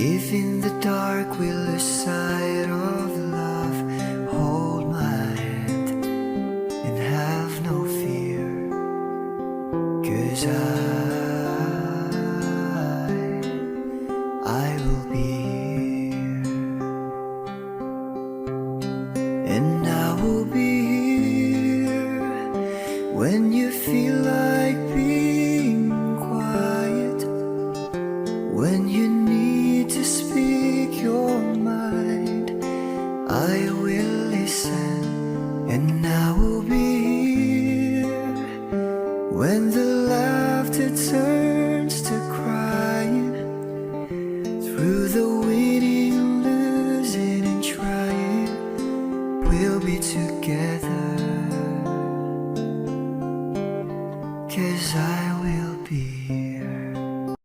If in the dark we lose sight of love, hold my hand and have no fear, 'cause I will be here, and I will be here when you feel like being quiet, when you need to speak your mind. I will listen, and I will be here when the laughter turns to crying, through the